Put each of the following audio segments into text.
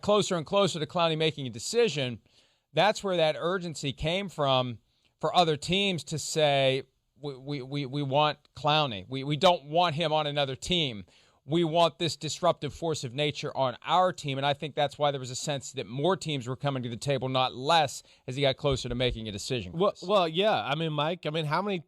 closer and closer to Clowney making a decision, that's where that urgency came from for other teams to say, we want Clowney. We don't want him on another team. We want this disruptive force of nature on our team, and I think that's why there was a sense that more teams were coming to the table, not less, as he got closer to making a decision. Well, yeah. I mean, Mike, how many,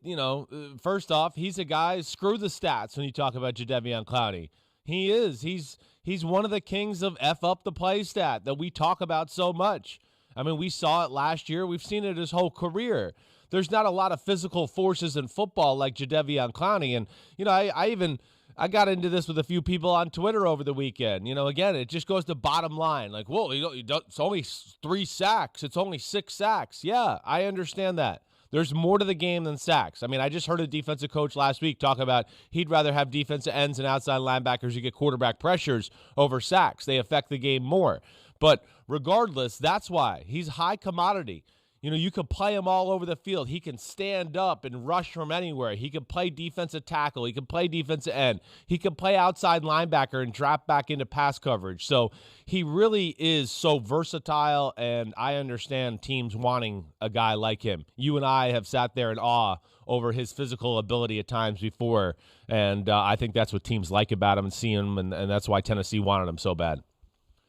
first off, he's a guy, screw the stats when you talk about Jadeveon Clowney. He is. He's one of the kings of F up the play stat that we talk about so much. I mean, we saw it last year. We've seen it his whole career. There's not a lot of physical forces in football like Jadeveon Clowney, and, I got into this with a few people on Twitter over the weekend. Again, it just goes to bottom line. Like, well, it's only 3 sacks. It's only 6 sacks. Yeah, I understand that. There's more to the game than sacks. I mean, I just heard a defensive coach last week talk about he'd rather have defensive ends and outside linebackers who get quarterback pressures over sacks. They affect the game more. But regardless, that's why he's high commodity. You can play him all over the field. He can stand up and rush from anywhere. He can play defensive tackle. He can play defensive end. He can play outside linebacker and drop back into pass coverage. So he really is so versatile, and I understand teams wanting a guy like him. You and I have sat there in awe over his physical ability at times before, and I think that's what teams like about him and see him, and that's why Tennessee wanted him so bad.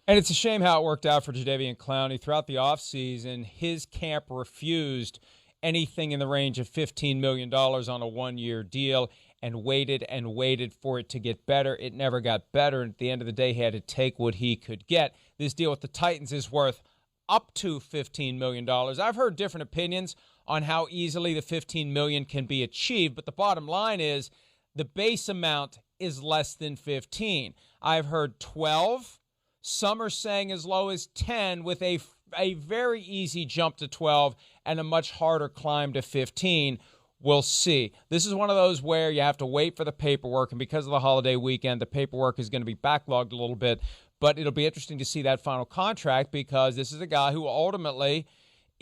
And it's a shame how it worked out for Jadeveon Clowney. Throughout the offseason, his camp refused anything in the range of $15 million on a one-year deal and waited for it to get better. It never got better. And at the end of the day, he had to take what he could get. This deal with the Titans is worth up to $15 million. I've heard different opinions on how easily the $15 million can be achieved, but the bottom line is the base amount is less than 15. I've heard 12. Some are saying as low as 10 with a very easy jump to 12 and a much harder climb to 15. We'll see. This is one of those where you have to wait for the paperwork, and because of the holiday weekend, the paperwork is going to be backlogged a little bit. But it'll be interesting to see that final contract because this is a guy who ultimately,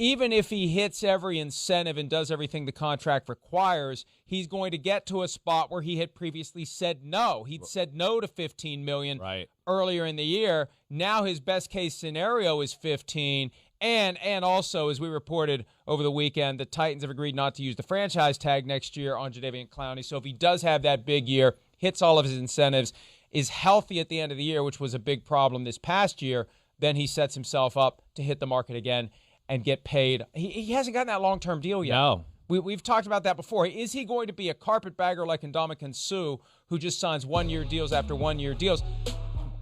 even if he hits every incentive and does everything the contract requires, he's going to get to a spot where he had previously said no. He'd said no to $15 million earlier in the year. Now his best case scenario is 15. And also, as we reported over the weekend, the Titans have agreed not to use the franchise tag next year on Jadeveon Clowney. So if he does have that big year, hits all of his incentives, is healthy at the end of the year, which was a big problem this past year, then he sets himself up to hit the market again and get paid. He hasn't gotten that long-term deal yet. No. We've talked about that before. Is he going to be a carpetbagger like Ndamukong Suh, who just signs one-year deals after one-year deals?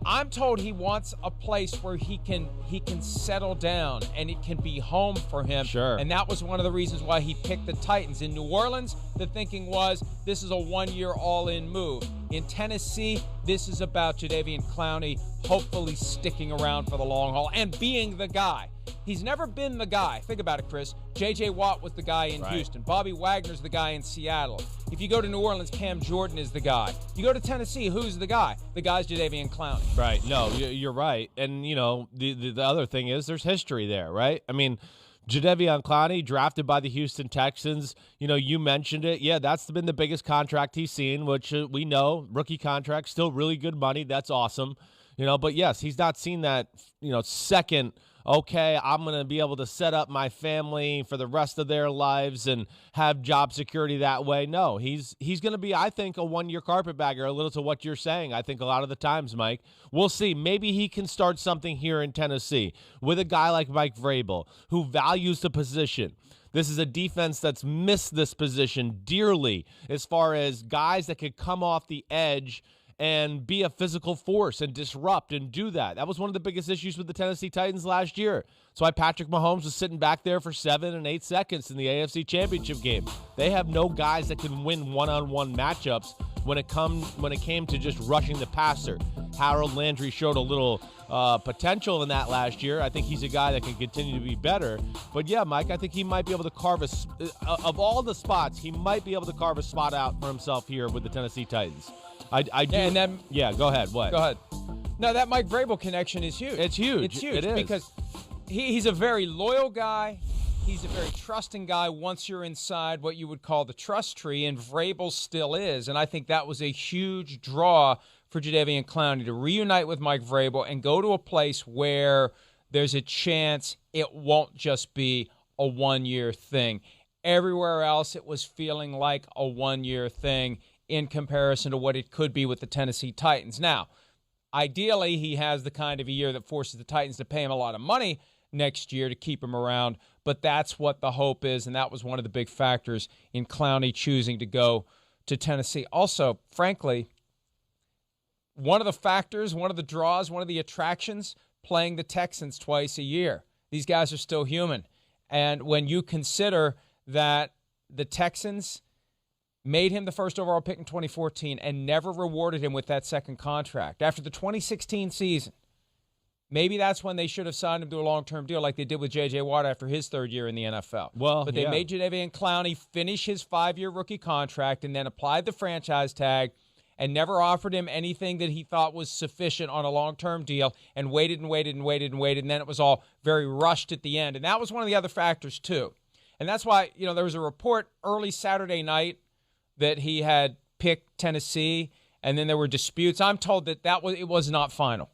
I'm told he wants a place where he can settle down and it can be home for him. Sure. And that was one of the reasons why he picked the Titans. In New Orleans, the thinking was this is a one-year all-in move. In Tennessee, this is about Jadeveon Clowney hopefully sticking around for the long haul and being the guy. He's never been the guy. Think about it, Chris. J.J. Watt was the guy in Houston. Bobby Wagner's the guy in Seattle. If you go to New Orleans, Cam Jordan is the guy. You go to Tennessee, who's the guy? The guy's Jadeveon Clowney. Right. No, you're right. And, the other thing is there's history there, right? I mean, Jadeveon Clowney, drafted by the Houston Texans. You mentioned it. Yeah, that's been the biggest contract he's seen, which we know, rookie contract, still really good money. That's awesome. But yes, he's not seen that, second, okay, I'm going to be able to set up my family for the rest of their lives and have job security that way. No, he's going to be, I think, a one-year carpetbagger, a little to what you're saying. I think a lot of the times, Mike. We'll see. Maybe he can start something here in Tennessee with a guy like Mike Vrabel who values the position. This is a defense that's missed this position dearly as far as guys that could come off the edge and be a physical force and disrupt and do that. That was one of the biggest issues with the Tennessee Titans last year. That's why Patrick Mahomes was sitting back there for 7 and 8 seconds in the AFC Championship game. They have no guys that can win one-on-one matchups when it came to just rushing the passer. Harold Landry showed a little potential in that last year. I think he's a guy that can continue to be better. But yeah, Mike, I think he might be able to carve of all the spots, he might be able to carve a spot out for himself here with the Tennessee Titans. I do. And then, yeah, go ahead. What? Go ahead. No, that Mike Vrabel connection is huge. It's huge. It's huge it is. Because he's a very loyal guy. He's a very trusting guy once you're inside what you would call the trust tree, and Vrabel still is. And I think that was a huge draw for for Jadeveon Clowney to reunite with Mike Vrabel and go to a place where there's a chance it won't just be a one-year thing. Everywhere else, it was feeling like a one-year thing in comparison to what it could be with the Tennessee Titans. Now, ideally, he has the kind of a year that forces the Titans to pay him a lot of money next year to keep him around, but that's what the hope is, and that was one of the big factors in Clowney choosing to go to Tennessee. Also, frankly, one of the factors, one of the draws, one of the attractions, playing the Texans twice a year. These guys are still human. And when you consider that the Texans made him the first overall pick in 2014 and never rewarded him with that second contract after the 2016 season, maybe that's when they should have signed him to a long-term deal like they did with J.J. Watt after his third year in the NFL. But they made Jadeveon Clowney finish his 5-year rookie contract and then applied the franchise tag and never offered him anything that he thought was sufficient on a long-term deal and waited and waited and waited and waited, and then it was all very rushed at the end. And that was one of the other factors, too. And that's why, there was a report early Saturday night that he had picked Tennessee, and then there were disputes. I'm told that it was not final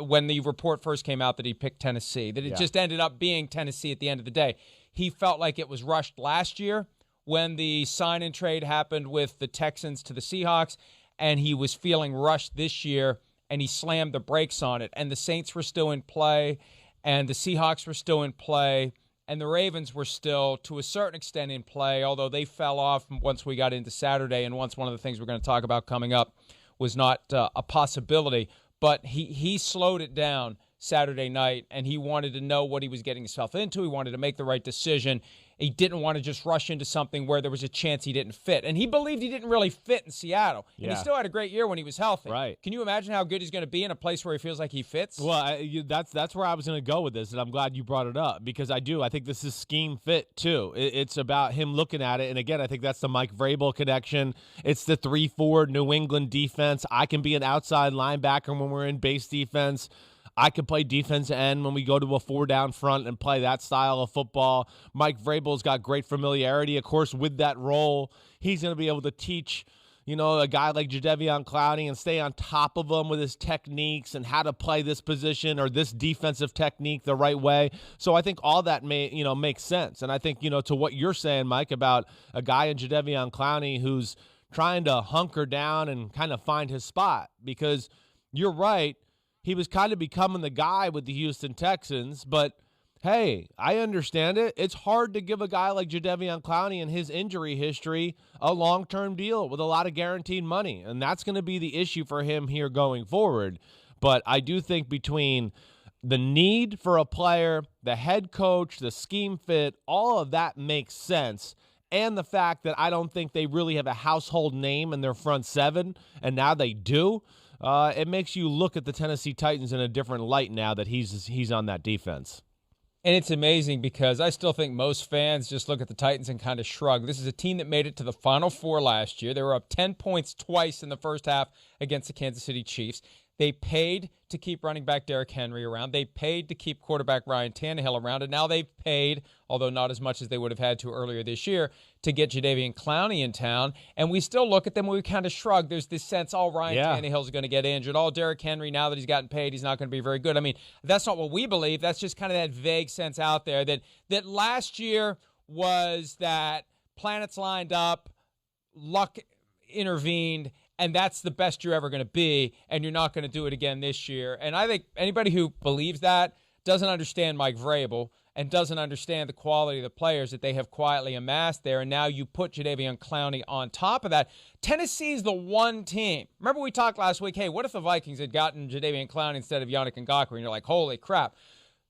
when the report first came out that he picked Tennessee, that it just ended up being Tennessee at the end of the day. He felt like it was rushed last year when the sign-and trade happened with the Texans to the Seahawks, and he was feeling rushed this year, and he slammed the brakes on it. And the Saints were still in play, and the Seahawks were still in play, and the Ravens were still, to a certain extent, in play, although they fell off once we got into Saturday, and once one of the things we're going to talk about coming up was not a possibility. But he slowed it down Saturday night, and he wanted to know what he was getting himself into. He wanted to make the right decision. He didn't want to just rush into something where there was a chance he didn't fit. And he believed he didn't really fit in Seattle. And he still had a great year when he was healthy. Right. Can you imagine how good he's going to be in a place where he feels like he fits? Well, that's where I was going to go with this, and I'm glad you brought it up because I think this is scheme fit, too. It's about him looking at it. And, again, I think that's the Mike Vrabel connection. It's the 3-4 New England defense. I can be an outside linebacker when we're in base defense. I could play defense end when we go to a 4-down front and play that style of football. Mike Vrabel's got great familiarity, of course, with that role. He's going to be able to teach, a guy like Jadeveon Clowney and stay on top of him with his techniques and how to play this position or this defensive technique the right way. So I think all that makes sense. And I think, to what you're saying, Mike, about a guy in Jadeveon Clowney who's trying to hunker down and kind of find his spot because you're right. He was kind of becoming the guy with the Houston Texans, but hey, I understand it. It's hard to give a guy like Jadeveon Clowney and his injury history a long-term deal with a lot of guaranteed money, and that's going to be the issue for him here going forward. But I do think between the need for a player, the head coach, the scheme fit, all of that makes sense, and the fact that I don't think they really have a household name in their front seven, and now they do. It makes you look at the Tennessee Titans in a different light now that he's on that defense. And it's amazing because I still think most fans just look at the Titans and kind of shrug. This is a team that made it to the Final Four last year. They were up 10 points twice in the first half against the Kansas City Chiefs. They paid to keep running back Derrick Henry around. They paid to keep quarterback Ryan Tannehill around. And now they've paid, although not as much as they would have had to earlier this year, to get Jadeveon Clowney in town. And we still look at them and we kind of shrug. There's this sense, Ryan Tannehill's going to get injured. Derrick Henry, now that he's gotten paid, he's not going to be very good. I mean, that's not what we believe. That's just kind of that vague sense out there that last year was that planets lined up, luck intervened, and that's the best you're ever going to be, and you're not going to do it again this year. And I think anybody who believes that doesn't understand Mike Vrabel and doesn't understand the quality of the players that they have quietly amassed there. And now you put Jadeveon Clowney on top of that. Tennessee's the one team. Remember we talked last week, hey, what if the Vikings had gotten Jadeveon Clowney instead of Yannick Ngakoue? And you're like, holy crap.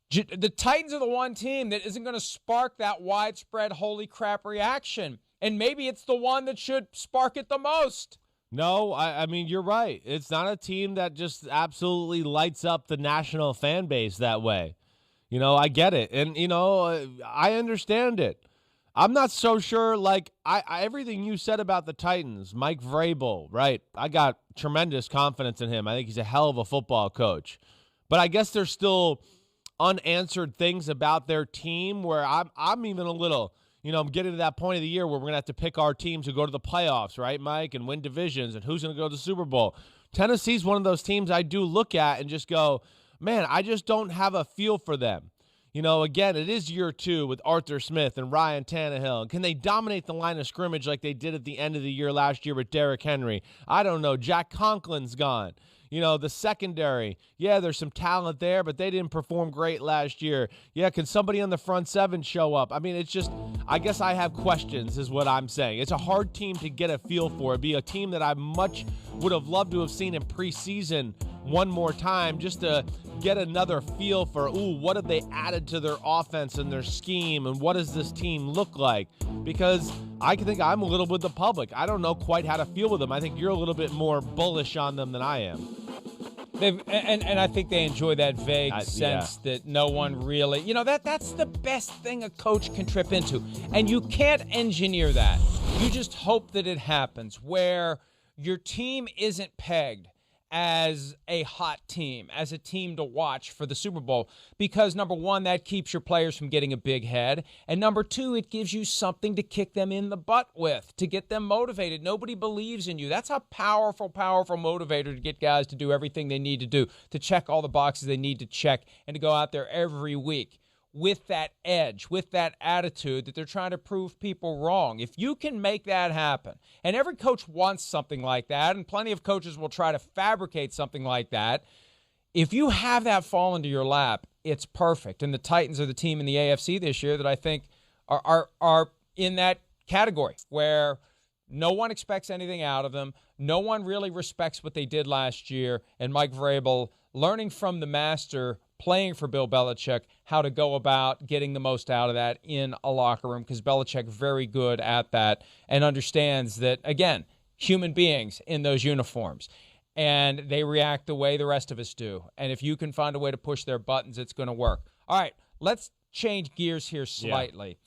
The Titans are the one team that isn't going to spark that widespread holy crap reaction. And maybe it's the one that should spark it the most. No, I mean, you're right. It's not a team that just absolutely lights up the national fan base that way. I get it. And, I understand it. I'm not so sure, everything you said about the Titans, Mike Vrabel, right? I got tremendous confidence in him. I think he's a hell of a football coach. But I guess there's still unanswered things about their team where I'm even a little... I'm getting to that point of the year where we're going to have to pick our teams to go to the playoffs, right, Mike, and win divisions and who's going to go to the Super Bowl. Tennessee's one of those teams I do look at and just go, man, I just don't have a feel for them. You know, again, it is year 2 with Arthur Smith and Ryan Tannehill. Can they dominate the line of scrimmage like they did at the end of the year last year with Derrick Henry? I don't know. Jack Conklin's gone. You know, the secondary, yeah, there's some talent there, but they didn't perform great last year. Yeah, can somebody on the front 7 show up? I mean, it's just, I guess I have questions is what I'm saying. It's a hard team to get a feel for. It'd be a team that I much would have loved to have seen in preseason one more time just to get another feel for, what have they added to their offense and their scheme, and what does this team look like? Because I think I'm a little with the public. I don't know quite how to feel with them. I think you're a little bit more bullish on them than I am. And I think they enjoy that vague sense that no one really, that's the best thing a coach can trip into. And you can't engineer that. You just hope that it happens where your team isn't pegged as a hot team, as a team to watch for the Super Bowl, because number one, that keeps your players from getting a big head, and number two, it gives you something to kick them in the butt with, to get them motivated. Nobody believes in you. That's a powerful, powerful motivator to get guys to do everything they need to do, to check all the boxes they need to check, and to go out there every week with that edge, with that attitude that they're trying to prove people wrong. If you can make that happen, and every coach wants something like that, and plenty of coaches will try to fabricate something like that, if you have that fall into your lap, it's perfect. And the Titans are the team in the AFC this year that I think are in that category where no one expects anything out of them. No one really respects what they did last year. And Mike Vrabel, learning from the master, playing for Bill Belichick, how to go about getting the most out of that in a locker room, because Belichick very good at that and understands that, again, human beings in those uniforms, and they react the way the rest of us do. And if you can find a way to push their buttons, it's going to work. All right, let's change gears here slightly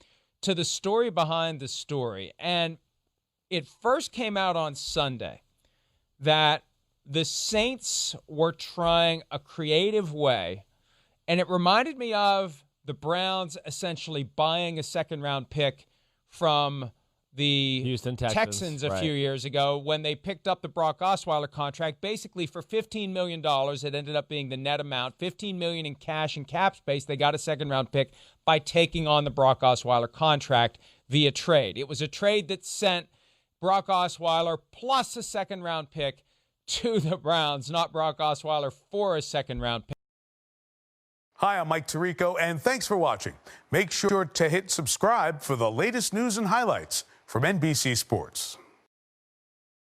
to the story behind the story. And it first came out on Sunday that the Saints were trying a creative way, and it reminded me of the Browns essentially buying a second-round pick from the Houston Texans a few years ago when they picked up the Brock Osweiler contract, basically for $15 million. It ended up being the net amount, $15 million in cash and cap space. They got a second-round pick by taking on the Brock Osweiler contract via trade. It was a trade that sent Brock Osweiler plus a second-round pick to the Browns, not Brock Osweiler for a second-round pick. Hi, I'm Mike Tirico, and thanks for watching. Make sure to hit subscribe for the latest news and highlights from NBC Sports.